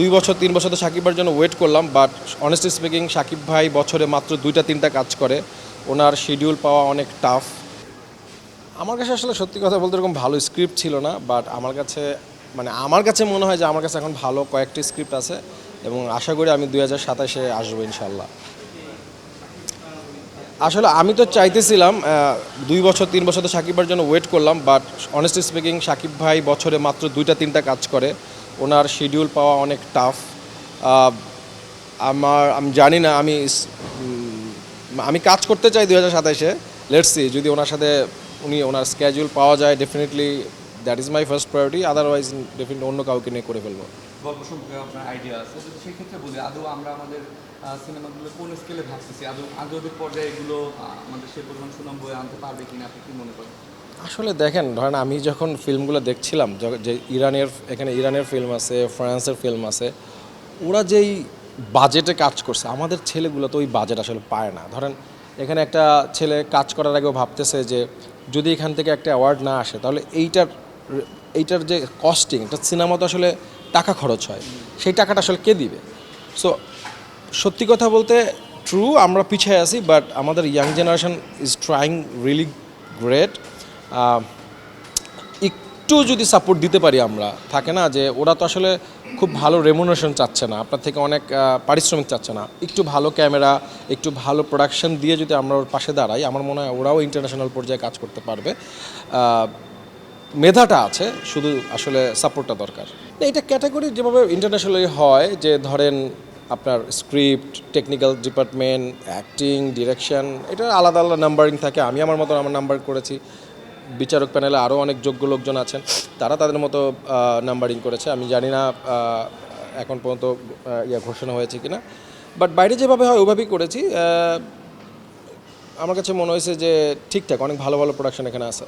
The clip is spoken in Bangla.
2 বছর 3 বছর তো সাকিব ভাইয়ের জন্য ওয়েট করলাম, বাট অনেস্টলি স্পিকিং সাকিব ভাই বছরে মাত্র 2টা 3টা কাজ করে। ওনার শিডিউল পাওয়া অনেক টাফ। আমার কাছে আসলে সত্যি কথা বলতে এরকম ভালো স্ক্রিপ্ট ছিল না, বাট আমার কাছে মনে হয় যে আমার কাছে এখন ভালো কয়েকটি স্ক্রিপ্ট আছে এবং আশা করি আমি 2027-এ আসবো ইনশাল্লাহ। আসলে আমি তো চাইতেছিলাম 2 বছর 3 বছর তো সাকিব ভাইয়ের জন্য ওয়েট করলাম, বাট অনেস্টলি স্পিকিং সাকিব ভাই বছরে মাত্র 2টা 3টা কাজ করে। ওনার শিডিউল পাওয়া অনেক টাফ। আমি জানি না, আমি কাজ করতে চাই 2027-এ। লেটস সি, যদি ওনার সাথে ওনার স্কেডিউল পাওয়া যায়, definitely that is my first priority. Otherwise definitely অন্য কাউকে নিয়ে করে ফেলবো। গল্প সম্পর্কে আপনার আইডিয়া আছে, যদি সেক্ষেত্রে বলি আদৌ আমরা আমাদের সিনেমাগুলো কোন স্কেলে ভাবতেছি, আদৌ ওদের পর্যায়ে এগুলো আমাদের সেই পরিমাণ সুনাম বয়ে আনতে পারবে কিনা, আপনি কি মনে করেন? আসলে দেখেন, ধরেন আমি যখন ফিল্মগুলো দেখছিলাম, যে এখানে ইরানের ফিল্ম আছে, ফ্রান্সের ফিল্ম আছে, ওরা যেই বাজেটে কাজ করছে, আমাদের ছেলেগুলো তো ওই বাজেট আসলে পায় না। ধরেন এখানে একটা ছেলে কাজ করার আগেও ভাবতেছে যে যদি এখান থেকে একটা অ্যাওয়ার্ড না আসে তাহলে এইটার যে কস্টিং, এটা সিনেমা তো আসলে টাকা খরচ হয়, সেই টাকাটা আসলে কে দিবে? সো সত্যি কথা বলতে ট্রু আমরা পিছিয়ে আছি, বাট আমাদের young generation is trying really great. একটু যদি সাপোর্ট দিতে পারি আমরা, থাকে না যে ওরা তো আসলে খুব ভালো রেমুনারেশন চাচ্ছে না আপনার থেকে, অনেক পারিশ্রমিক চাচ্ছে না, একটু ভালো ক্যামেরা, একটু ভালো প্রোডাকশন দিয়ে যদি আমরা ওর পাশে দাঁড়াই, আমার মনে হয় ওরাও ইন্টারন্যাশনাল পর্যায়ে কাজ করতে পারবে। মেধাটা আছে, শুধু আসলে সাপোর্টটা দরকার। এটা ক্যাটাগরি যেভাবে ইন্টারন্যাশনালি হয়, যে ধরেন আপনার script, technical department, acting, direction, এটা আলাদা আলাদা নাম্বারিং থাকে। আমি আমার মতো আমার নাম্বার করেছি, বিচারক প্যানেলে আরও অনেক যোগ্য লোকজন আছেন, তারা তাদের মতো নাম্বারিং করেছে। আমি জানি না এখন পর্যন্ত ঘোষণা হয়েছে কিনা, বাট বাইরে যেভাবে হয় ওইভাবেই করেছি। আমার কাছে মনে হয়েছে যে ঠিকঠাক, অনেক ভালো ভালো প্রোডাকশন এখানে আছে।